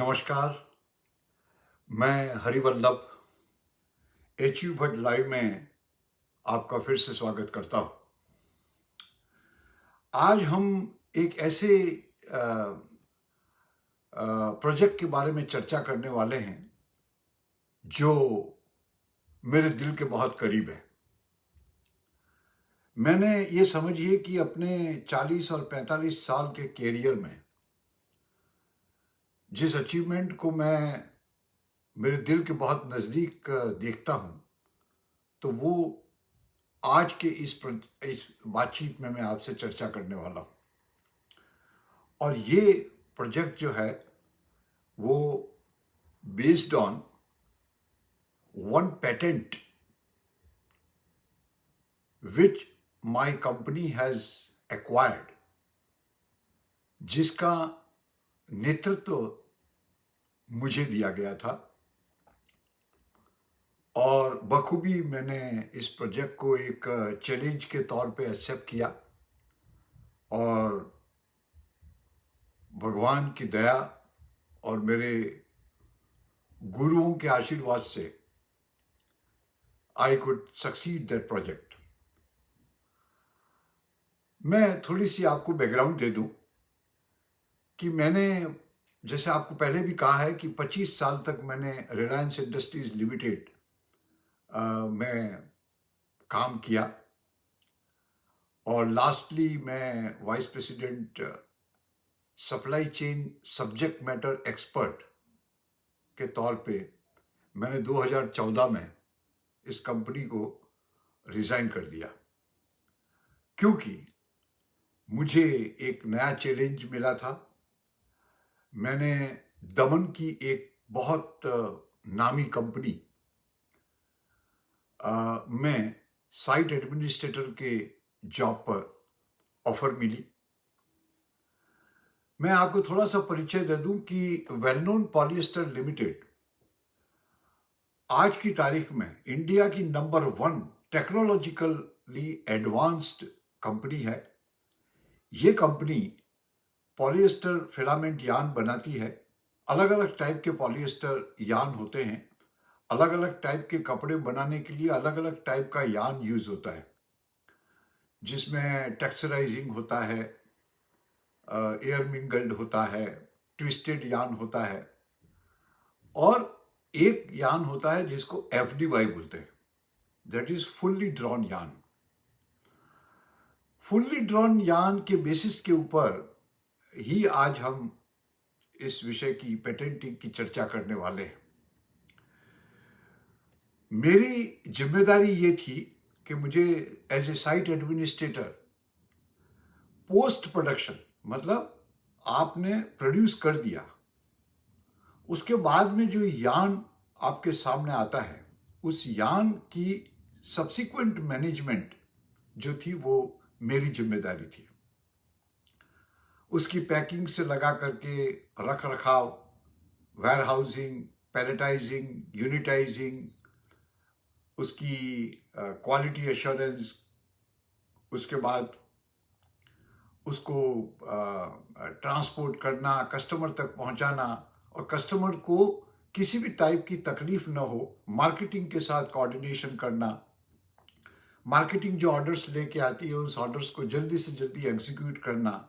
नमस्कार। मैं Harivallabh HU Bhatt live में आपका फिर से स्वागत करता हूं। आज हम एक ऐसे प्रोजेक्ट के बारे में चर्चा करने वाले हैं जो मेरे दिल के बहुत करीब है। मैंने ये समझिए कि अपने 40 और 45 साल के कैरियर में जिस अचीवमेंट को मैं मेरे दिल के बहुत नज़दीक देखता हूं, तो वो आज के इस बातचीत में मैं आपसे चर्चा करने वाला हूं। और ये प्रोजेक्ट जो है वो based on one patent which my company has acquired, जिसका नेतृत्व मुझे दिया गया था और बखूबी मैंने इस प्रोजेक्ट को एक चैलेंज के तौर पे एक्सेप्ट किया और भगवान की दया और मेरे गुरुओं के आशीर्वाद से I could succeed that project. मैं थोड़ी सी आपको बैकग्राउंड दे दूं कि मैंने, जैसे आपको पहले भी कहा है, कि 25 साल तक मैंने रिलायंस इंडस्ट्रीज लिमिटेड में काम किया और लास्टली मैं vice president supply chain subject matter expert के तौर पे मैंने 2014 में इस कंपनी को रिजाइन कर दिया, क्योंकि मुझे एक नया चैलेंज मिला था। मैंने दमन की एक बहुत नामी कंपनी में साइट एडमिनिस्ट्रेटर के जॉब पर ऑफर मिली। मैं आपको थोड़ा सा परिचय दे दूं कि वेल नोन पॉलिएस्टर लिमिटेड आज की तारीख में इंडिया की नंबर 1 टेक्नोलॉजिकली एडवांस्ड कंपनी है। ये कंपनी पॉलिएस्टर फिलामेंट यार्न बनाती है। अलग अलग टाइप के पॉलिएस्टर यार्न होते हैं। अलग अलग टाइप के कपड़े बनाने के लिए अलग अलग टाइप का यार्न यूज होता है, जिसमें टेक्सचराइजिंग होता है, एयर मिंगल्ड होता है, ट्विस्टेड यार्न होता है और एक यार्न होता है जिसको FDY बोलते हैं, that is fully drawn yarn. Fully drawn yarn के बेसिस के ऊपर ही आज हम इस विषय की पेटेंटिंग की चर्चा करने वाले हैं। मेरी जिम्मेदारी ये थी कि मुझे as a site administrator post production, मतलब आपने प्रोड्यूस कर दिया, उसके बाद में जो यार्न आपके सामने आता है, उस यार्न की सब्सिक्वेंट मैनेजमेंट जो थी वो मेरी जिम्मेदारी थी। उसकी पैकिंग से लगा करके रख रखाव, वेयर हाउसिंग, पैलेटाइजिंग, यूनिटाइजिंग, उसकी क्वालिटी एश्योरेंस, उसके बाद उसको ट्रांसपोर्ट करना, कस्टमर तक पहुंचाना और कस्टमर को किसी भी टाइप की तकलीफ ना हो, मार्केटिंग के साथ कोऑर्डिनेशन करना, मार्केटिंग जो ऑर्डर्स लेके आती है उस ऑर्डर्स को जल्दी से जल्दी एग्जीक्यूट करना।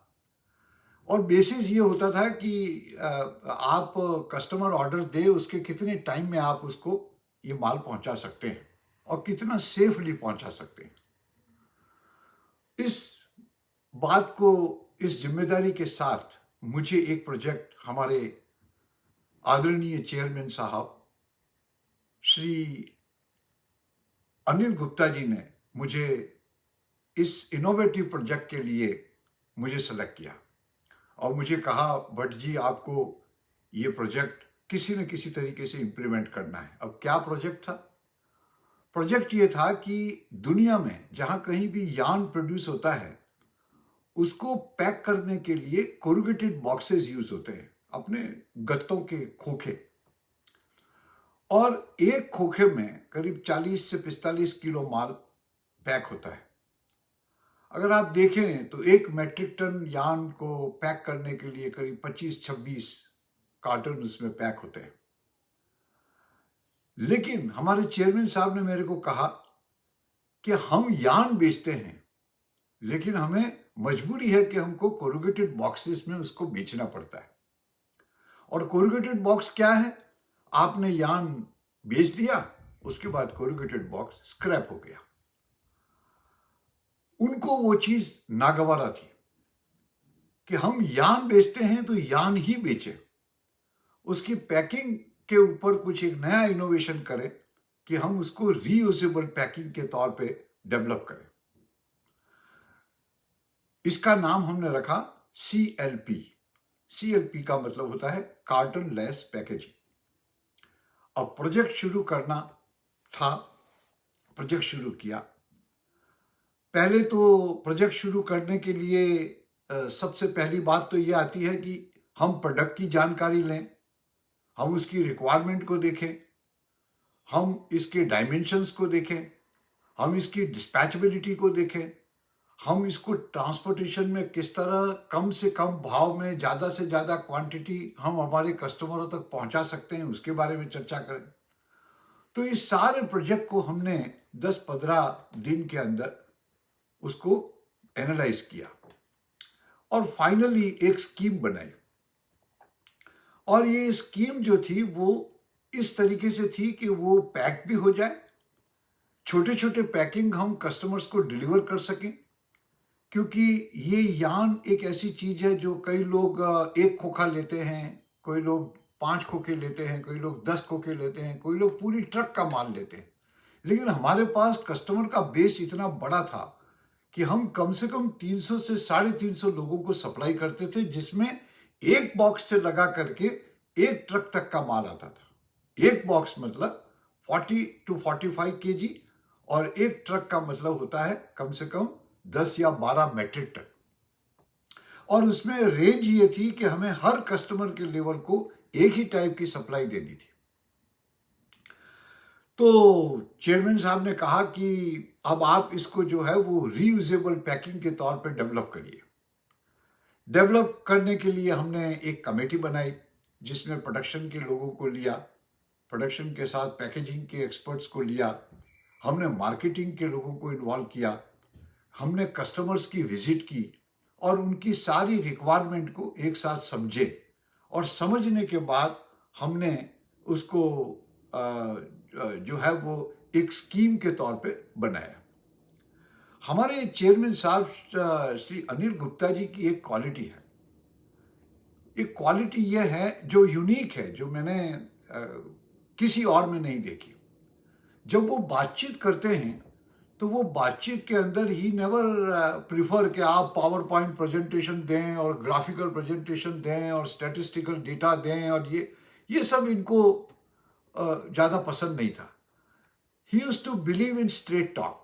और बेसिस ये होता था कि आप कस्टमर ऑर्डर दे, उसके कितने टाइम में आप उसको ये माल पहुंचा सकते हैं और कितना सेफली पहुंचा सकते हैं। इस बात को, इस जिम्मेदारी के साथ मुझे एक प्रोजेक्ट हमारे आदरणीय चेयरमैन साहब श्री अनिल गुप्ता जी ने मुझे इस इनोवेटिव प्रोजेक्ट के लिए मुझे सेलेक्ट किया और मुझे कहा, भट्ट जी आपको ये प्रोजेक्ट किसी न किसी तरीके से इंप्लीमेंट करना है। अब क्या प्रोजेक्ट था? प्रोजेक्ट ये था कि दुनिया में जहां कहीं भी यार्न प्रोड्यूस होता है उसको पैक करने के लिए कोरुगेटेड बॉक्सेस यूज होते हैं, अपने गत्तों के खोखे, और एक खोखे में करीब 40 से 45 किलो माल पैक होता है। अगर आप देखें तो 1 मेट्रिक टन यार्न को पैक करने के लिए करीब 25-26 कार्टन उसमें पैक होते हैं। लेकिन हमारे चेयरमैन साहब ने मेरे को कहा कि हम यार्न बेचते हैं, लेकिन हमें मजबूरी है कि हमको कोरुगेटेड बॉक्सेस में उसको बेचना पड़ता है। और कोरुगेटेड बॉक्स क्या है? आपने यार्न बेच दिया, उसके बाद कोरुगेटेड बॉक्स स्क्रैप हो गया। उनको वो चीज नागवारा थी कि हम यार्न बेचते हैं तो यार्न ही बेचें, उसकी पैकिंग के ऊपर कुछ एक नया इनोवेशन करें कि हम उसको रीयूजेबल पैकिंग के तौर पे डेवलप करें। इसका नाम हमने रखा CLP। CLP का मतलब होता है कार्टन लेस पैकेजिंग। अब प्रोजेक्ट शुरू करना था, प्रोजेक्ट शुरू किया। पहले तो प्रोजेक्ट शुरू करने के लिए सबसे पहली बात तो ये आती है कि हम प्रोडक्ट की जानकारी लें, हम उसकी रिक्वायरमेंट को देखें, हम इसके डायमेंशंस को देखें, हम इसकी डिस्पैचेबिलिटी को देखें, हम इसको ट्रांसपोर्टेशन में किस तरह कम से कम भाव में ज़्यादा से ज़्यादा क्वांटिटी हम हमारे कस्टमरों तक पहुंचा सकते हैं, उसके बारे में चर्चा करें। तो इस सारे प्रोजेक्ट को हमने 10-15 दिन के अंदर उसको एनालाइज किया और फाइनली एक स्कीम बनाई। और ये स्कीम जो थी वो इस तरीके से थी कि वो पैक भी हो जाए, छोटे छोटे पैकिंग हम कस्टमर्स को डिलीवर कर सकें, क्योंकि ये यार्न एक ऐसी चीज है जो कई लोग एक खोखा लेते हैं, कोई लोग 5 खोखे लेते हैं, कोई लोग 10 खोखे लेते हैं, कोई लोग पूरी ट्रक का माल लेते हैं। लेकिन हमारे पास कस्टमर का बेस इतना बड़ा था कि हम कम से कम 300 से 350 लोगों को सप्लाई करते थे, जिसमें एक बॉक्स से लगा करके एक ट्रक तक का माल आता था। एक बॉक्स मतलब 40 to 45 kg और एक ट्रक का मतलब होता है कम से कम 10 या 12 मैट्रिक टन। और उसमें रेंज ये थी कि हमें हर कस्टमर के लेवल को एक ही टाइप की सप्लाई देनी थी। तो चेयरमैन साहब ने कहा कि अब आप इसको जो है वो रीयूजेबल पैकिंग के तौर पे डेवलप करिए। डेवलप करने के लिए हमने एक कमेटी बनाई जिसमें प्रोडक्शन के लोगों को लिया, प्रोडक्शन के साथ पैकेजिंग के एक्सपर्ट्स को लिया, हमने मार्केटिंग के लोगों को इन्वॉल्व किया, हमने कस्टमर्स की विजिट की और उनकी सारी रिक्वायरमेंट को एक साथ समझे और समझने के बाद हमने उसको जो है वो एक स्कीम के तौर पे बनाया। हमारे चेयरमैन साहब श्री अनिल गुप्ता जी की एक क्वालिटी है, एक क्वालिटी यह है जो यूनिक है, जो मैंने किसी और में नहीं देखी। जब वो बातचीत करते हैं तो वो बातचीत के अंदर ही नेवर प्रिफर कि आप पावर पॉइंट प्रेजेंटेशन दें और ग्राफिकल प्रेजेंटेशन दें और स्टैटिस्टिकल डेटा दें, और ये सब इनको ज़्यादा पसंद नहीं था। He used to believe in straight talk.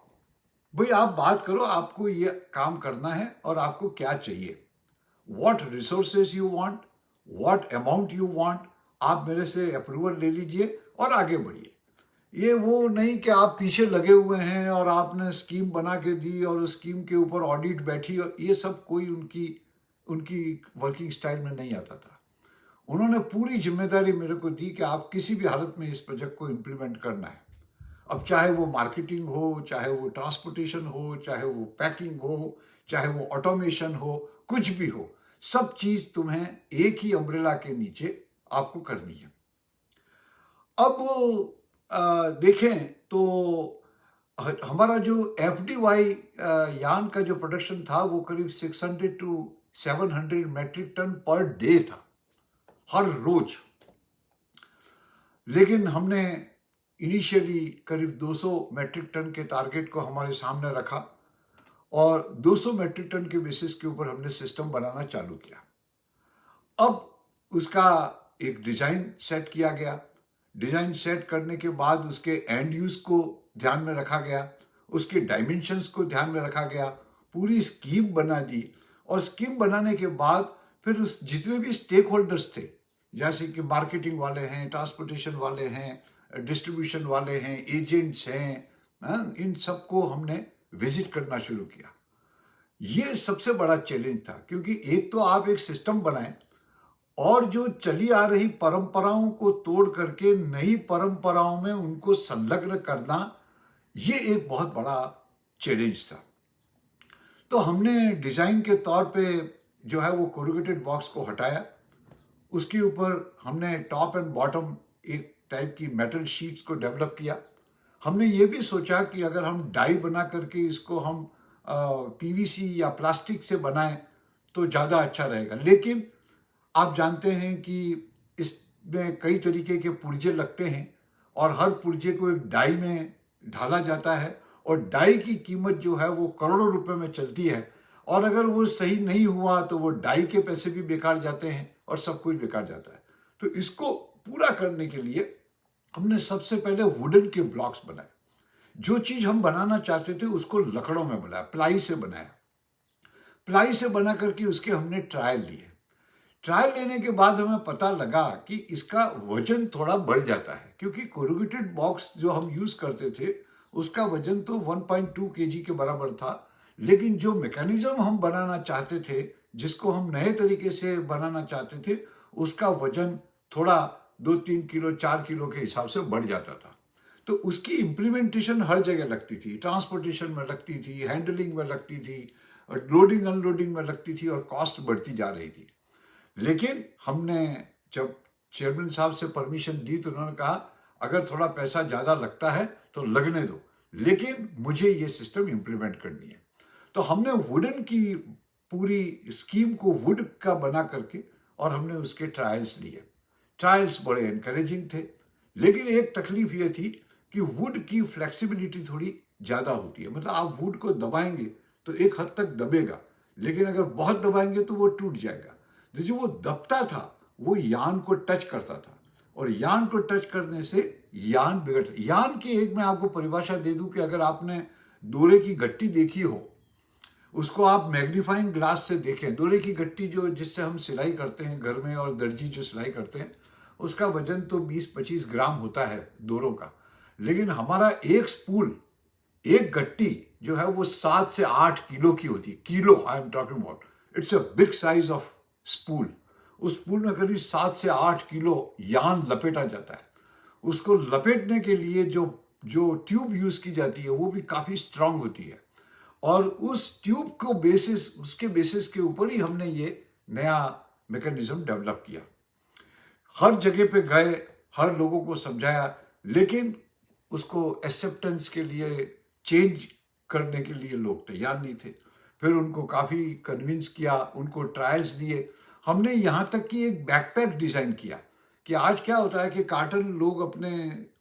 भाई आप बात करो, आपको ये काम करना है और आपको क्या चाहिए, what resources you want, what amount you want, आप मेरे से अप्रूवल ले लीजिए और आगे बढ़िए। ये वो नहीं कि आप पीछे लगे हुए हैं और आपने स्कीम बना के दी और उस स्कीम के ऊपर ऑडिट बैठी, और ये सब कोई उनकी वर्किंग स्टाइल में नहीं आता था। उन्होंने पूरी जिम्मेदारी मेरे को दी कि आप किसी भी हालत में इस प्रोजेक्ट को इम्प्लीमेंट करना है। अब चाहे वो मार्केटिंग हो, चाहे वो ट्रांसपोर्टेशन हो, चाहे वो पैकिंग हो, चाहे वो ऑटोमेशन हो, कुछ भी हो, सब चीज तुम्हें एक ही अम्ब्रेला के नीचे आपको करनी है। अब देखें तो हमारा जो FDY यार्न का जो प्रोडक्शन था वो करीब 600 to 700 metric ton per day था, हर रोज। लेकिन हमने इनिशियली करीब 200 मैट्रिक टन के टारगेट को हमारे सामने रखा और 200 मैट्रिक टन के बेसिस के ऊपर हमने सिस्टम बनाना चालू किया। अब उसका एक डिज़ाइन सेट किया गया। डिज़ाइन सेट करने के बाद उसके एंड यूज को ध्यान में रखा गया, उसके डायमेंशंस को ध्यान में रखा गया, पूरी स्कीम बना दी। और स्कीम बनाने के बाद फिर उस जितने भी स्टेक होल्डर्स थे, जैसे कि मार्केटिंग वाले हैं, ट्रांसपोर्टेशन वाले हैं, डिस्ट्रीब्यूशन वाले हैं, एजेंट्स हैं, इन सबको हमने विजिट करना शुरू किया। ये सबसे बड़ा चैलेंज था, क्योंकि एक तो आप एक सिस्टम बनाएं और जो चली आ रही परंपराओं को तोड़ करके नई परंपराओं में उनको संलग्न करना, ये एक बहुत बड़ा चैलेंज था। तो हमने डिज़ाइन के तौर पे जो है वो कोरुगेटेड बॉक्स को हटाया, उसके ऊपर हमने टॉप एंड बॉटम एक टाइप की मेटल शीट्स को डेवलप किया। हमने ये भी सोचा कि अगर हम डाई बना करके इसको हम पीवीसी या प्लास्टिक से बनाएं तो ज़्यादा अच्छा रहेगा, लेकिन आप जानते हैं कि इसमें कई तरीके के पुर्जे लगते हैं और हर पुर्जे को एक डाई में ढाला जाता है और डाई की कीमत जो है वो करोड़ों रुपए में चलती है, और अगर वो सही नहीं हुआ तो वो डाई के पैसे भी बेकार जाते हैं और सब कुछ बेकार जाता है। तो इसको पूरा करने के लिए हमने सबसे पहले वुडन के ब्लॉक्स बनाए। जो चीज हम बनाना चाहते थे उसको लकड़ों में बनाया, प्लाई से बनाया। प्लाई से बना करके उसके हमने ट्रायल लिए। ट्रायल लेने के बाद हमें पता लगा कि इसका वजन थोड़ा बढ़ जाता है, क्योंकि कोरुगेटेड बॉक्स जो हम यूज करते थे उसका वजन तो 1.2 kg के बराबर था, लेकिन जो मैकेनिज्म हम बनाना चाहते थे, जिसको हम नए तरीके से बनाना चाहते थे, उसका वजन थोड़ा 2-3 किलो 4 किलो के हिसाब से बढ़ जाता था। तो उसकी इम्प्लीमेंटेशन हर जगह लगती थी, ट्रांसपोर्टेशन में लगती थी, हैंडलिंग में लगती थी, लोडिंग अनलोडिंग में लगती थी और कॉस्ट बढ़ती जा रही थी। लेकिन हमने जब चेयरमैन साहब से परमिशन दी तो उन्होंने कहा अगर थोड़ा पैसा ज़्यादा लगता है तो लगने दो, लेकिन मुझे ये सिस्टम इम्प्लीमेंट करनी है। तो हमने वुडन की पूरी स्कीम को वुड का बना करके और हमने उसके ट्रायल्स लिए। ट्रायल्स बड़े एनकरेजिंग थे, लेकिन एक तकलीफ ये थी कि वुड की फ्लेक्सिबिलिटी थोड़ी ज़्यादा होती है। मतलब आप वुड को दबाएंगे तो एक हद तक दबेगा, लेकिन अगर बहुत दबाएंगे तो वो टूट जाएगा। तो जो वो दबता था वो यान को टच करता था, और यान को टच करने से यान बिगड़। यान की एक मैं आपको परिभाषा दे दूं कि अगर आपने दोरे की गट्टी देखी हो, उसको आप मैग्नीफाइंग ग्लास से देखें। दोरे की गट्टी जो जिससे हम सिलाई करते हैं घर में, और दर्जी जो सिलाई करते हैं, उसका वजन तो 20-25 ग्राम होता है दोरों का, लेकिन हमारा एक स्पूल, एक गट्टी जो है वो 7 से 8 किलो की होती है। Kilo I am talking about, it's a big size of spool. उस स्पूल में करीब 7 से 8 किलो यान लपेटा जाता है। उसको लपेटने के लिए जो जो ट्यूब यूज की जाती है वो भी काफी स्ट्रांग होती है, और उस ट्यूब को बेसिस, उसके बेसिस के ऊपर ही हमने ये नया मैकेनिज्म डेवलप किया। हर जगह पे गए, हर लोगों को समझाया, लेकिन उसको एक्सेप्टेंस के लिए, चेंज करने के लिए लोग तैयार नहीं थे। फिर उनको काफ़ी कन्विंस किया, उनको ट्रायल्स दिए। हमने यहाँ तक कि एक बैकपैक डिज़ाइन किया कि आज क्या होता है कि कार्टन लोग अपने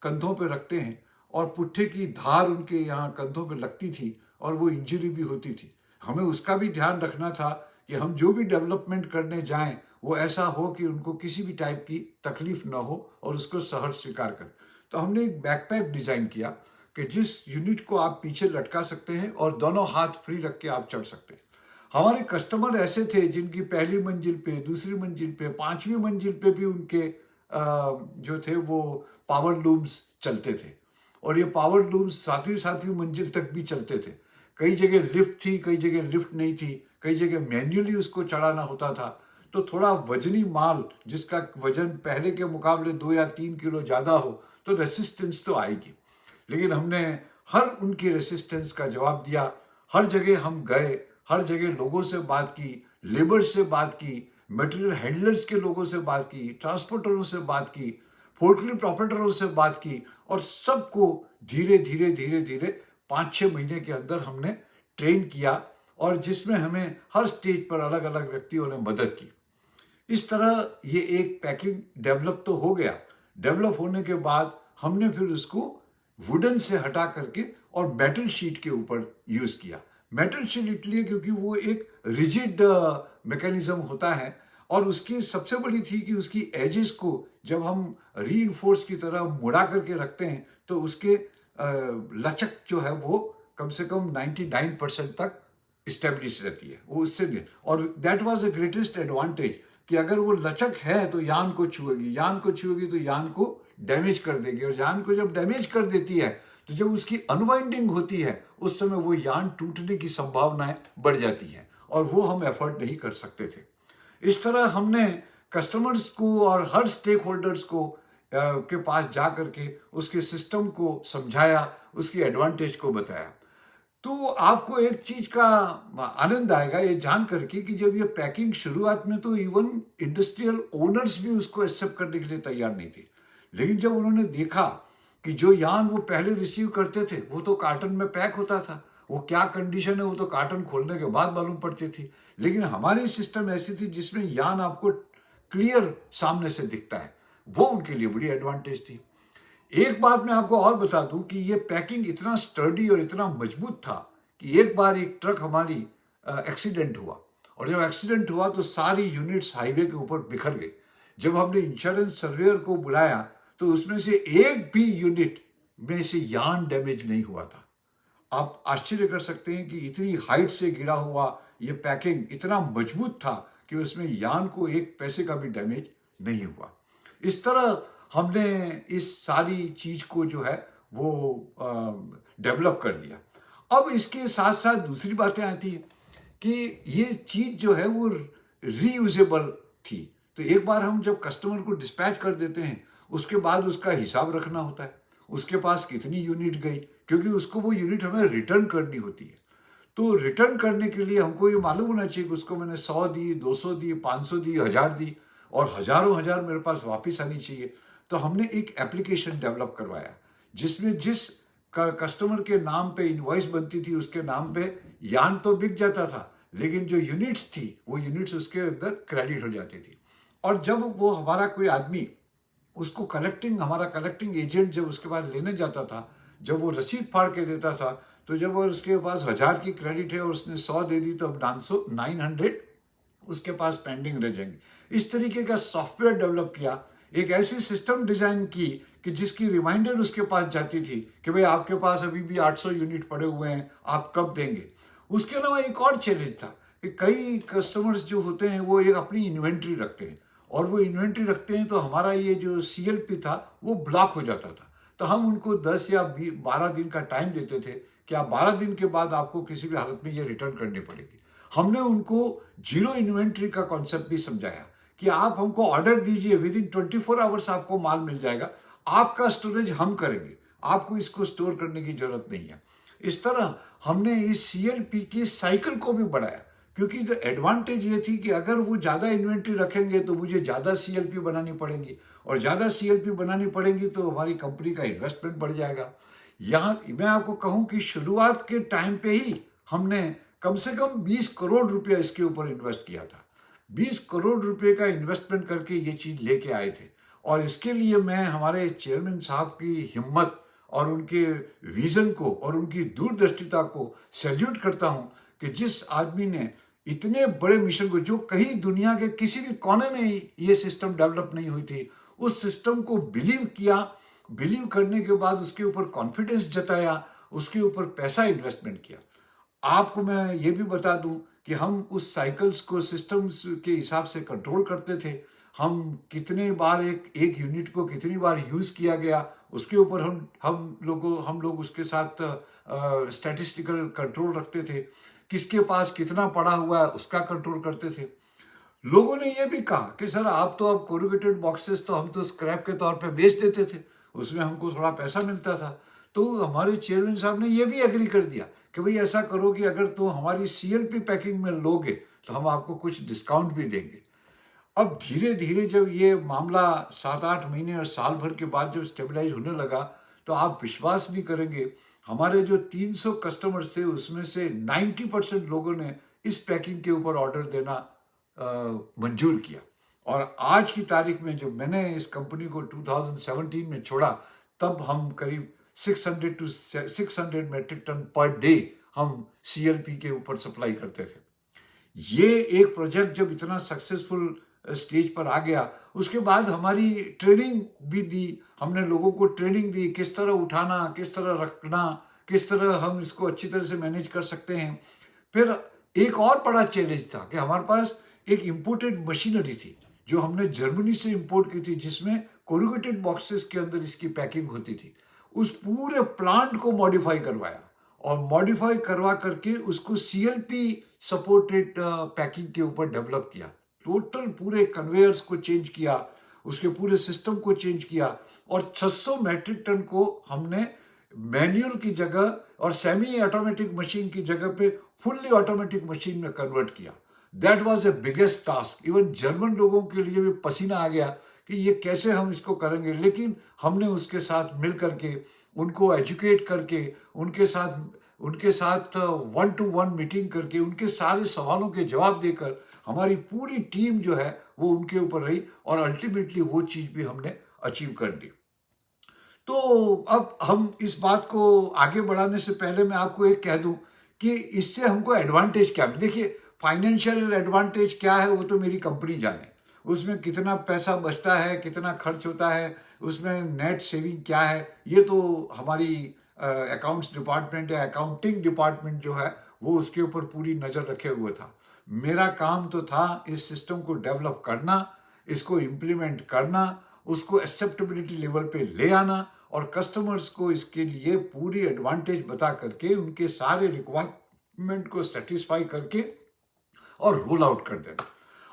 कंधों पे रखते हैं और पुट्ठे की धार उनके यहाँ कंधों पे लगती थी और वो इंजरी भी होती थी। हमें उसका भी ध्यान रखना था कि हम जो भी डेवलपमेंट करने जाएं वो ऐसा हो कि उनको किसी भी टाइप की तकलीफ ना हो और उसको सहज स्वीकार करें। तो हमने एक बैकपैक डिज़ाइन किया कि जिस यूनिट को आप पीछे लटका सकते हैं और दोनों हाथ फ्री रख के आप चढ़ सकते हैं। हमारे कस्टमर ऐसे थे जिनकी पहली मंजिल पे, दूसरी मंजिल पे, 5वीं मंजिल पे भी उनके जो थे वो पावर लूम्स चलते थे, और ये पावर लूम्स 7वीं मंजिल तक भी चलते थे। कई जगह लिफ्ट थी, कई जगह लिफ्ट नहीं थी, कई जगह मैन्युअली उसको चढ़ाना होता था। तो थोड़ा वजनी माल जिसका वजन पहले के मुकाबले 2 या 3 किलो ज़्यादा हो तो रेसिस्टेंस तो आएगी, लेकिन हमने हर उनकी रेसिस्टेंस का जवाब दिया। हर जगह हम गए, हर जगह लोगों से बात की, लेबर से बात की, मटेरियल हैंडलर्स के लोगों से बात की, ट्रांसपोर्टरों से बात की, फोर्कलिफ्ट ऑपरेटरों से बात की, और सबको धीरे धीरे धीरे धीरे 5-6 महीने के अंदर हमने ट्रेन किया, और जिसमें हमें हर स्टेज पर अलग अलग व्यक्तियों ने मदद की। इस तरह ये एक पैकिंग डेवलप तो हो गया। डेवलप होने के बाद हमने फिर उसको वुडन से हटा करके और मेटल शीट के ऊपर यूज किया। मेटल शीट इसलिए क्योंकि वो एक रिजिड मैकेनिज्म होता है, और उसकी सबसे बड़ी थी कि उसकी एजेस को जब हम रीइंफोर्स की तरह मुड़ा करके रखते हैं तो उसके लचक जो है वो कम से कम 99% तक स्टेब्लिश रहती है। वो उससे भी, और that was the greatest advantage कि अगर वो लचक है तो यान को छुएगी, यान को छुएगी तो यान को डैमेज कर देगी, और यान को जब डैमेज कर देती है तो जब उसकी अनवाइंडिंग होती है उस समय वो यान टूटने की संभावनाएं बढ़ जाती हैं, और वो हम एफर्ट नहीं कर सकते थे। इस तरह हमने कस्टमर्स को और हर स्टेक होल्डर्स को के पास जा करके उसके सिस्टम को समझाया, उसकी एडवांटेज को बताया। तो आपको एक चीज का आनंद आएगा ये जान करके कि जब ये पैकिंग शुरुआत में तो इवन इंडस्ट्रियल ओनर्स भी उसको एक्सेप्ट करने के लिए तैयार नहीं थे, लेकिन जब उन्होंने देखा कि जो यान वो पहले रिसीव करते थे वो तो कार्टन में पैक होता था, वो क्या कंडीशन है वो तो कार्टन खोलने के बाद मालूम पड़ती थी, लेकिन हमारी सिस्टम ऐसी थी जिसमें यान आपको क्लियर सामने से दिखता है, वो उनके लिए बड़ी एडवांटेज थी। एक बात मैं आपको और बता दूं कि ये पैकिंग इतना स्टर्डी और इतना मजबूत था कि एक बार एक ट्रक हमारी एक्सीडेंट हुआ, और जब एक्सीडेंट हुआ तो सारी यूनिट्स हाईवे के ऊपर बिखर गई। जब हमने इंश्योरेंस सर्वेयर को बुलाया तो उसमें से एक भी यूनिट में से यान डैमेज नहीं हुआ था। आप आश्चर्य कर सकते हैं कि इतनी हाइट से गिरा हुआ ये पैकिंग इतना मजबूत था कि उसमें यान को एक पैसे का भी डैमेज नहीं हुआ। इस तरह हमने इस सारी चीज को जो है वो डेवलप कर दिया। अब इसके साथ साथ दूसरी बातें आती हैं कि ये चीज जो है वो रीयूजेबल थी। तो एक बार हम जब कस्टमर को डिस्पैच कर देते हैं उसके बाद उसका हिसाब रखना होता है, उसके पास कितनी यूनिट गई, क्योंकि उसको वो यूनिट हमें रिटर्न करनी होती है। तो रिटर्न करने के लिए हमको ये मालूम होना चाहिए कि उसको मैंने 100 दी, 200 दी, 500 दी, 1000 दी, और हजारों हजार मेरे पास वापस आनी चाहिए। तो हमने एक एप्लीकेशन डेवलप करवाया जिसमें जिस कस्टमर के नाम पे इनवॉइस बनती थी उसके नाम पे यान तो बिक जाता था, लेकिन जो यूनिट्स थी वो यूनिट्स उसके अंदर क्रेडिट हो जाती थी। और जब वो हमारा कोई आदमी उसको हमारा कलेक्टिंग एजेंट जब उसके पास लेने जाता था, जब वो रसीद फाड़ के देता था, तो जब वो उसके पास 1000 की क्रेडिट है और उसने 100 दे दी तो अब 900 उसके पास पेंडिंग रह जाएंगे। इस तरीके का सॉफ्टवेयर डेवलप किया, एक ऐसी सिस्टम डिजाइन की कि जिसकी रिमाइंडर उसके पास जाती थी कि भाई आपके पास अभी भी 800 यूनिट पड़े हुए हैं, आप कब देंगे। उसके अलावा एक और चैलेंज था कि कई कस्टमर्स जो होते हैं वो एक अपनी इन्वेंट्री रखते हैं, और वो इन्वेंट्री रखते हैं तो हमारा ये जो CLP था वो ब्लॉक हो जाता था। तो हम उनको 10 या 12 दिन का टाइम देते थे कि आप 12 दिन के बाद आपको किसी भी हालत में ये रिटर्न करनी पड़ेगी। हमने उनको जीरो इन्वेंट्री का कॉन्सेप्ट भी समझाया कि आप हमको ऑर्डर दीजिए, विद इन 24 आवर्स आपको माल मिल जाएगा, आपका स्टोरेज हम करेंगे, आपको इसको स्टोर करने की जरूरत नहीं है। इस तरह हमने इस CLP की साइकिल को भी बढ़ाया, क्योंकि जो एडवांटेज ये थी कि अगर वो ज़्यादा इन्वेंट्री रखेंगे तो मुझे ज़्यादा CLP बनानी पड़ेगी, और ज़्यादा CLP बनानी पड़ेगी तो हमारी कंपनी का इन्वेस्टमेंट बढ़ जाएगा। यहाँ मैं आपको कहूँ कि शुरुआत के टाइम पे ही हमने कम से कम 20 करोड़ रुपया इसके ऊपर इन्वेस्ट किया था। 20 करोड़ रुपए का इन्वेस्टमेंट करके ये चीज़ लेके आए थे, और इसके लिए मैं हमारे चेयरमैन साहब की हिम्मत और उनके विजन को और उनकी दूरदर्शिता को सैल्यूट करता हूं कि जिस आदमी ने इतने बड़े मिशन को, जो कहीं दुनिया के किसी भी कोने में ये सिस्टम डेवलप नहीं हुई थी, उस सिस्टम को बिलीव किया, बिलीव करने के बाद उसके ऊपर कॉन्फिडेंस जताया, उसके ऊपर पैसा इन्वेस्टमेंट किया। आपको मैं ये भी बता दूं कि हम उस साइकिल्स को सिस्टम्स के हिसाब से कंट्रोल करते थे। हम कितने बार एक यूनिट को कितनी बार यूज किया गया उसके ऊपर हम लोग उसके साथ स्टैटिस्टिकल कंट्रोल रखते थे। किसके पास कितना पड़ा हुआ है उसका कंट्रोल करते थे। लोगों ने ये भी कहा कि सर आप तो अब कोरुगेटेड बॉक्सेस तो हम तो स्क्रैप के तौर पे बेच देते थे, उसमें हमको थोड़ा पैसा मिलता था। तो हमारे चेयरमैन साहब ने ये भी एग्री कर दिया कि भाई ऐसा करो कि अगर तुम हमारी CLP पैकिंग में लोगे तो हम आपको कुछ डिस्काउंट भी देंगे। अब धीरे धीरे जब ये मामला 7-8 महीने और साल भर के बाद जब स्टेबलाइज होने लगा, तो आप विश्वास नहीं करेंगे, हमारे जो 300 कस्टमर्स थे उसमें से 90% लोगों ने इस पैकिंग के ऊपर ऑर्डर देना मंजूर किया। और आज की तारीख में जब मैंने इस कंपनी को 2017 में छोड़ा, तब हम करीब 600 to 600 metric ton per day हम CLP के ऊपर सप्लाई करते थे। ये एक प्रोजेक्ट जब इतना सक्सेसफुल स्टेज पर आ गया, उसके बाद हमारी ट्रेनिंग भी दी, हमने लोगों को ट्रेनिंग दी किस तरह उठाना, किस तरह रखना, किस तरह हम इसको अच्छी तरह से मैनेज कर सकते हैं। फिर एक और बड़ा चैलेंज था कि हमारे पास एक इम्पोर्टेड मशीनरी थी जो हमने जर्मनी से इंपोर्ट की थी, जिसमें कोरुगेटेड बॉक्सेस के अंदर इसकी पैकिंग होती थी। उस पूरे प्लांट को मॉडिफाई करवाया, और मॉडिफाई करवा करके उसको CLP सपोर्टेड पैकिंग के ऊपर डेवलप किया। टोटल पूरे कन्वेयर्स को चेंज किया, उसके पूरे सिस्टम को चेंज किया और 600 मैट्रिक टन को हमने मैनुअल की जगह और सेमी ऑटोमेटिक मशीन की जगह पे फुल्ली ऑटोमेटिक मशीन में कन्वर्ट किया। That was a biggest task. Even German लोगों के लिए भी पसीना आ गया कि ये कैसे हम इसको करेंगे, लेकिन हमने उसके साथ मिल करके, उनको एजुकेट करके, उनके साथ 1-to-1 मीटिंग करके, उनके सारे सवालों के जवाब देकर हमारी पूरी टीम जो है वो उनके ऊपर रही और अल्टीमेटली वो चीज़ भी हमने अचीव कर दी। तो अब हम इस बात को आगे बढ़ाने से पहले मैं आपको एक कह दूं कि इससे हमको एडवांटेज क्या है। देखिए, फाइनेंशियल एडवांटेज क्या है वो तो मेरी कंपनी जाने, उसमें कितना पैसा बचता है, कितना खर्च होता है, उसमें नेट सेविंग क्या है, ये तो हमारी अकाउंट्स डिपार्टमेंट या अकाउंटिंग डिपार्टमेंट जो है वो उसके ऊपर पूरी नज़र रखे हुए था। मेरा काम तो था इस सिस्टम को डेवलप करना, इसको इम्प्लीमेंट करना, उसको एक्सेप्टेबिलिटी लेवल पे ले आना और कस्टमर्स को इसके लिए पूरी एडवांटेज बता करके उनके सारे रिक्वायरमेंट को सेटिस्फाई करके और रोल आउट कर देना।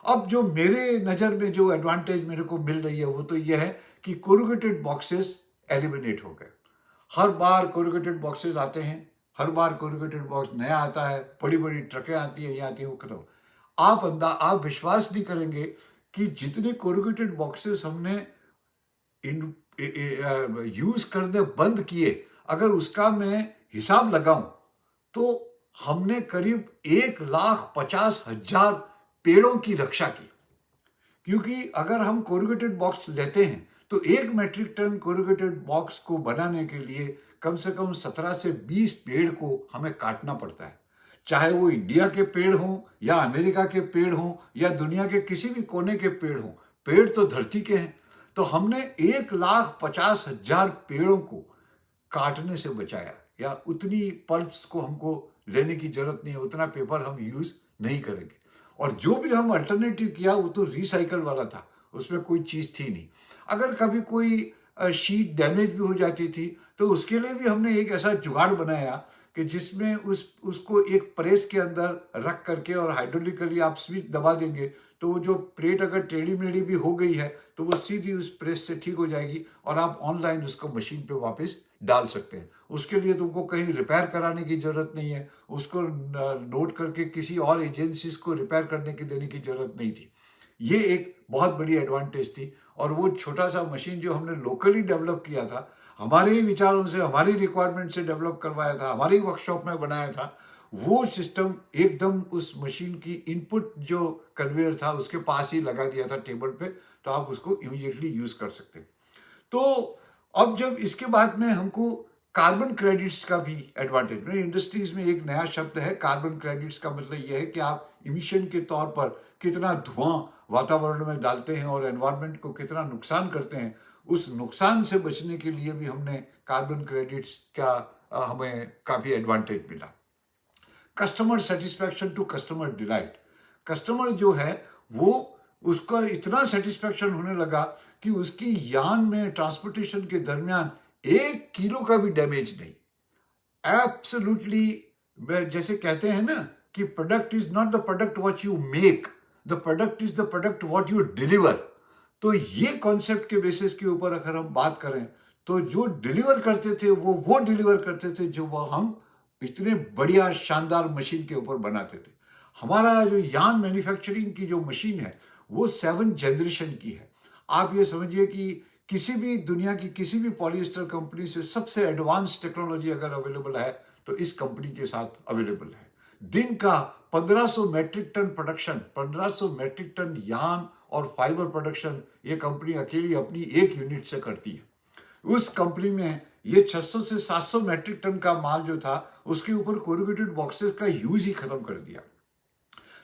अब जो मेरे नज़र में जो एडवांटेज मेरे को मिल रही है वो तो ये है कि कोरुगेटेड बॉक्सेस एलिमिनेट हो गए। हर बार कोरुगेटेड बॉक्सेस आते हैं, हर बार कोरुगेटेड बॉक्स नया आता है, बड़ी बड़ी ट्रकें आती है, ये आती है, वो खत्म। आप विश्वास नहीं करेंगे कि जितने कोरुगेटेड बॉक्सेस हमने यूज करने बंद किए, अगर उसका मैं हिसाब लगाऊं तो हमने करीब 1,50,000 पेड़ों की रक्षा की। क्योंकि अगर हम कोरुगेटेड बॉक्स लेते हैं तो 1 मैट्रिक टन कोरुगेटेड बॉक्स को बनाने के लिए कम से कम 17 से 20 पेड़ को हमें काटना पड़ता है। चाहे वो इंडिया के पेड़ हों या अमेरिका के पेड़ हों या दुनिया के किसी भी कोने के पेड़ हों, पेड़ तो धरती के हैं। तो हमने 1,50,000 पेड़ों को काटने से बचाया, या उतनी पल्प्स को हमको लेने की जरूरत नहीं है, उतना पेपर हम यूज नहीं करेंगे। और जो भी हम अल्टरनेटिव किया वो तो रिसाइकल वाला था, उसमें कोई चीज़ थी नहीं। अगर कभी कोई शीट डैमेज भी हो जाती थी तो उसके लिए भी हमने एक ऐसा जुगाड़ बनाया कि जिसमें उसको एक प्रेस के अंदर रख करके और हाइड्रोलिकली आप स्विच दबा देंगे तो वो जो प्लेट अगर टेढ़ी मेढ़ी भी हो गई है तो वो सीधी उस प्रेस से ठीक हो जाएगी और आप ऑनलाइन उसको मशीन पे वापस डाल सकते हैं। उसके लिए तुमको कहीं रिपेयर कराने की जरूरत नहीं है, उसको नोट करके किसी और एजेंसीज को रिपेयर करने की देने की जरूरत नहीं थी। ये एक बहुत बड़ी एडवांटेज थी। और वो छोटा सा मशीन जो हमने लोकली डेवलप किया था, हमारे ही विचारों से, हमारी रिक्वायरमेंट से डेवलप करवाया था, हमारे ही वर्कशॉप में बनाया था, वो सिस्टम एकदम उस मशीन की इनपुट जो कन्वेयर था उसके पास ही लगा दिया था टेबल पे, तो आप उसको इमीडिएटली यूज कर सकते हैं। तो अब जब इसके बाद में हमको कार्बन क्रेडिट्स का भी एडवांटेज, मेरे इंडस्ट्रीज में एक नया शब्द है कार्बन क्रेडिट्स का मतलब यह है कि आप इमिशन के तौर पर कितना धुआं वातावरण में डालते हैं और एनवायरनमेंट को कितना नुकसान करते हैं, उस नुकसान से बचने के लिए भी हमने कार्बन क्रेडिट्स का हमें काफ़ी एडवांटेज मिला। Customer satisfaction to customer delight, customer जो है वो उसका इतना सेटिस्फैक्शन होने लगा कि उसकी यान में ट्रांसपोर्टेशन के दरमियान 1 किलो का भी डैमेज नहीं। एब्सोल्युटली, जैसे कहते हैं ना कि product is not the product what you make, the product is the product what you deliver. तो ये कॉन्सेप्ट के बेसिस के ऊपर अगर हम बात करें तो जो डिलीवर करते थे वो डिलीवर करते थे जो वो हम इतने बढ़िया शानदार मशीन के ऊपर बनाते थे। हमारा जो यान मैन्युफैक्चरिंग की जो मशीन है वो 7th जनरेशन की है। आप ये समझिए कि किसी भी दुनिया की किसी भी पॉलिएस्टर कंपनी से सबसे एडवांस टेक्नोलॉजी अगर अवेलेबल है तो इस कंपनी के साथ अवेलेबल है। दिन का 1500 metric ton production, 1500 metric ton yarn और फाइबर प्रोडक्शन ये कंपनी अकेली अपनी एक यूनिट से करती है। उस कंपनी में ये 600 से 700 मैट्रिक टन का माल जो था उसके ऊपर कोरुगेटेड बॉक्सेस का यूज ही खत्म कर दिया।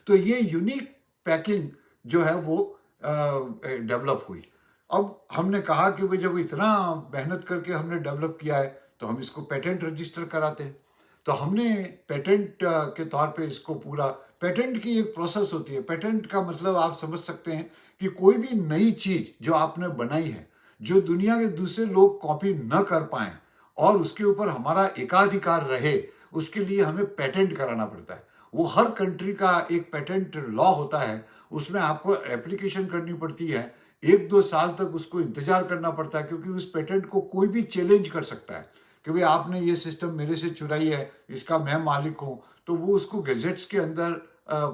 तो ये यूनिक पैकिंग जो है वो डेवलप हुई। अब हमने कहा कि भाई जब इतना मेहनत करके हमने डेवलप किया है तो हम इसको पेटेंट रजिस्टर कराते हैं। तो हमने पेटेंट के तौर पे इसको पूरा, पेटेंट की एक प्रोसेस होती है। पेटेंट का मतलब आप समझ सकते हैं कि कोई भी नई चीज जो आपने बनाई है जो दुनिया के दूसरे लोग कॉपी न कर पाए और उसके ऊपर हमारा एकाधिकार रहे, उसके लिए हमें पेटेंट कराना पड़ता है। वो हर कंट्री का एक पेटेंट लॉ होता है, उसमें आपको एप्लीकेशन करनी पड़ती है, 1-2 साल तक उसको इंतजार करना पड़ता है, क्योंकि उस पेटेंट को कोई भी चैलेंज कर सकता है कि भाई आपने ये सिस्टम मेरे से चुराई है, इसका मैं मालिक हूँ। तो वो उसको गैजेट्स के अंदर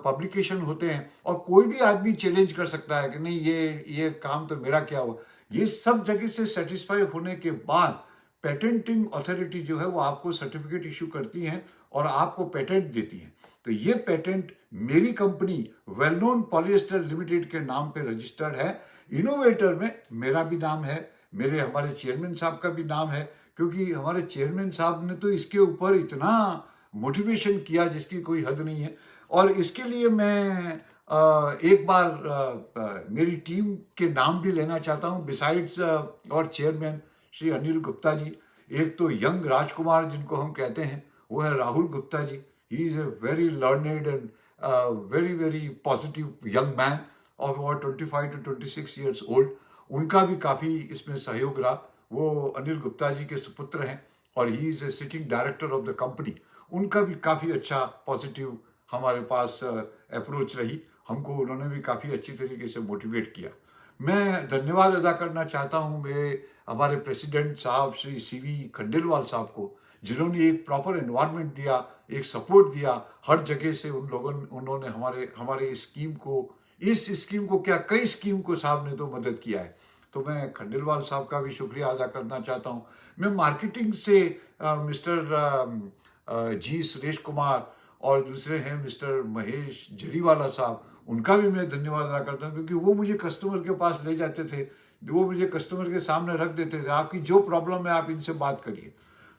पब्लिकेशन होते हैं और कोई भी आदमी चैलेंज कर सकता है कि नहीं, ये काम तो मेरा क्या हुआ। ये सब जगह से सेटिस्फाई होने के बाद पेटेंटिंग अथॉरिटी जो है वो आपको सर्टिफिकेट इशू करती है और आपको पेटेंट देती है। तो ये पेटेंट मेरी company well known polyester limited के नाम पे रजिस्टर्ड है। इनोवेटर में मेरा भी नाम है, मेरे हमारे चेयरमैन साहब का भी नाम है, क्योंकि हमारे चेयरमैन साहब ने तो इसके ऊपर इतना मोटिवेशन किया जिसकी कोई हद नहीं है। और इसके लिए मैं एक बार मेरी टीम के नाम भी लेना चाहता हूँ, बिसाइड्स और चेयरमैन श्री अनिल गुप्ता जी। एक तो यंग राजकुमार जिनको हम कहते हैं, वो है Rahul Gupta ji. He is a very learned and very very positive young man of about 25 to 26 years old. उनका भी काफ़ी इसमें सहयोग रहा। वो अनिल गुप्ता जी के सुपुत्र हैं और ही is A sitting director of the company. उनका भी काफ़ी अच्छा पॉजिटिव हमारे पास अप्रोच रही। हमको उन्होंने भी काफ़ी अच्छी तरीके से मोटिवेट किया। मैं धन्यवाद अदा करना चाहता हूँ मेरे हमारे प्रेसिडेंट साहब श्री सीवी खंडेलवाल साहब को, जिन्होंने एक प्रॉपर एनवायरनमेंट दिया, एक सपोर्ट दिया हर जगह से। उन्होंने हमारे इस स्कीम को क्या, कई स्कीम को साहब ने तो मदद किया है। तो मैं खंडेलवाल साहब का भी शुक्रिया अदा करना चाहता हूँ। मैं मार्केटिंग से मिस्टर जी सुरेश कुमार और दूसरे हैं मिस्टर महेश जरीवाला साहब, उनका भी मैं धन्यवाद अदा करता हूँ, क्योंकि वो मुझे कस्टमर के पास ले जाते थे, वो मुझे कस्टमर के सामने रख देते थे, आपकी जो प्रॉब्लम है आप इनसे बात करिए।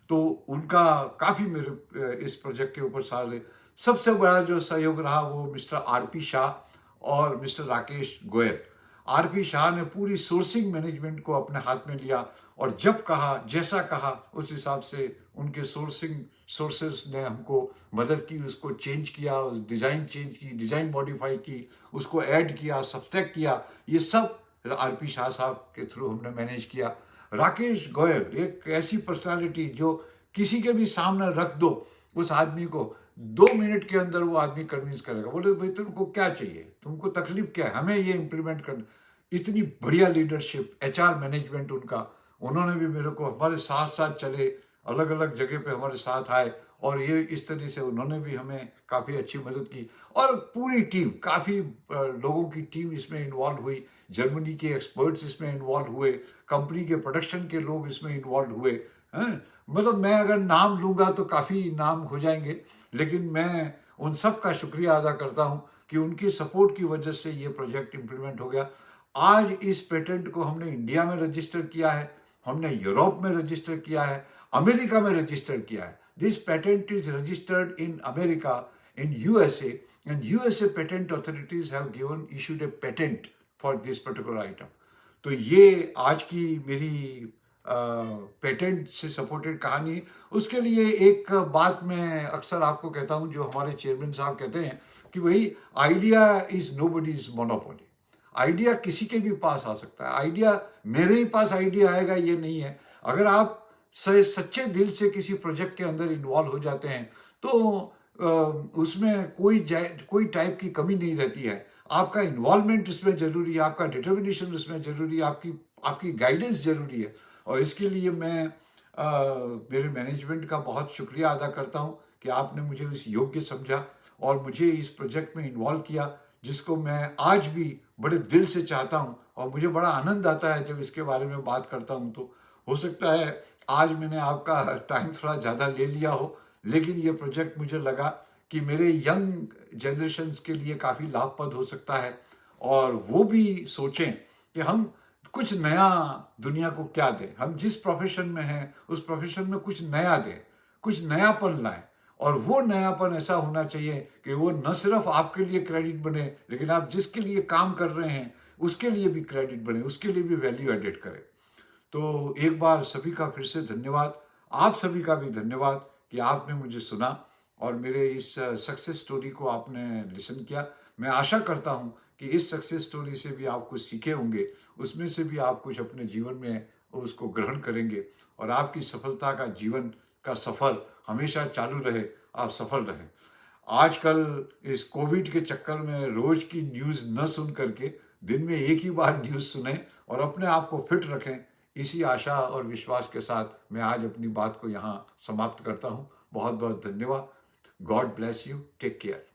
तो उनका काफ़ी मेरे इस प्रोजेक्ट के ऊपर साथ है। सबसे बड़ा जो सहयोग रहा वो मिस्टर आरपी शाह और मिस्टर राकेश गोयल। आरपी शाह ने पूरी सोर्सिंग मैनेजमेंट को अपने हाथ में लिया और जब कहा, जैसा कहा, उस हिसाब से उनके सोर्सेस ने हमको मदद की, उसको चेंज किया, डिज़ाइन चेंज की, डिज़ाइन मॉडिफाई की, उसको ऐड किया, सब्सट्रैक्ट किया। ये सब आरपी शाह साहब के थ्रू हमने मैनेज किया। राकेश गोयल एक ऐसी पर्सनालिटी जो किसी के भी सामने रख दो उस आदमी को, 2 मिनट के अंदर वो आदमी कन्विंस करेगा। बोले भाई तुमको क्या चाहिए, तुमको तकलीफ क्या है, हमें ये इम्प्लीमेंट करना। इतनी बढ़िया लीडरशिप, एचआर मैनेजमेंट उनका। उन्होंने भी मेरे को हमारे साथ साथ चले, अलग अलग जगह पे हमारे साथ आए और ये इस तरह से उन्होंने भी हमें काफ़ी अच्छी मदद की। और पूरी टीम, काफ़ी लोगों की टीम इसमें इन्वॉल्व हुई। जर्मनी के एक्सपर्ट्स इसमें इन्वॉल्व हुए, कंपनी के प्रोडक्शन के लोग इसमें इन्वॉल्व हुए हैं। मतलब मैं अगर नाम लूँगा तो काफ़ी नाम हो जाएंगे, लेकिन मैं उन सब का शुक्रिया अदा करता हूँ कि उनकी सपोर्ट की वजह से ये प्रोजेक्ट इम्प्लीमेंट हो गया। आज इस पेटेंट को हमने इंडिया में रजिस्टर किया है, हमने यूरोप में रजिस्टर किया है, अमेरिका में रजिस्टर किया है। This patent is registered in America, in USA, and USA patent authorities have given issued A patent for this particular item. तो ये आज की मेरी पेटेंट से सपोर्टेड कहानी। उसके लिए एक बात मैं अक्सर आपको कहता हूँ, जो हमारे चेयरमैन साहब कहते हैं कि भाई idea is nobody's monopoly. Idea किसी के भी पास आ सकता है। आइडिया मेरे ही पास आइडिया आएगा ये नहीं है। अगर आप सच्चे दिल से किसी प्रोजेक्ट के अंदर इन्वॉल्व हो जाते हैं तो उसमें कोई टाइप की कमी नहीं रहती है। आपका इन्वॉल्वमेंट उसमें जरूरी है, आपका डिटर्मिनेशन उसमें जरूरी है, आपकी गाइडेंस जरूरी है। और इसके लिए मैं मेरे मैनेजमेंट का बहुत शुक्रिया अदा करता हूँ कि आपने मुझे इस योग्य समझा और मुझे इस प्रोजेक्ट में इन्वॉल्व किया, जिसको मैं आज भी बड़े दिल से चाहता हूँ। और मुझे बड़ा आनंद आता है जब इसके बारे में बात करता हूँ। तो हो सकता है आज मैंने आपका टाइम थोड़ा ज़्यादा ले लिया हो, लेकिन ये प्रोजेक्ट मुझे लगा कि मेरे यंग जनरेशन्स के लिए काफ़ी लाभप्रद हो सकता है और वो भी सोचें कि हम कुछ नया दुनिया को क्या दें। हम जिस प्रोफेशन में हैं उस प्रोफेशन में कुछ नया दें, कुछ नयापन लाएं। और वो नयापन ऐसा होना चाहिए कि वो न सिर्फ आपके लिए क्रेडिट बने, लेकिन आप जिसके लिए काम कर रहे हैं उसके लिए भी क्रेडिट बने, उसके लिए भी वैल्यू एडेड करें। तो एक बार सभी का फिर से धन्यवाद। आप सभी का भी धन्यवाद कि आपने मुझे सुना और मेरे इस सक्सेस स्टोरी को आपने लिसन किया। मैं आशा करता हूं कि इस सक्सेस स्टोरी से भी आप कुछ सीखे होंगे, उसमें से भी आप कुछ अपने जीवन में उसको ग्रहण करेंगे और आपकी सफलता का जीवन का सफ़र हमेशा चालू रहे, आप सफल रहें। आजकल इस कोविड के चक्कर में रोज की न्यूज़ न सुन करके दिन में एक ही बार न्यूज़ सुने और अपने आप को फिट रखें। इसी आशा और विश्वास के साथ मैं आज अपनी बात को यहाँ समाप्त करता हूँ। बहुत बहुत धन्यवाद। God bless you. Take care.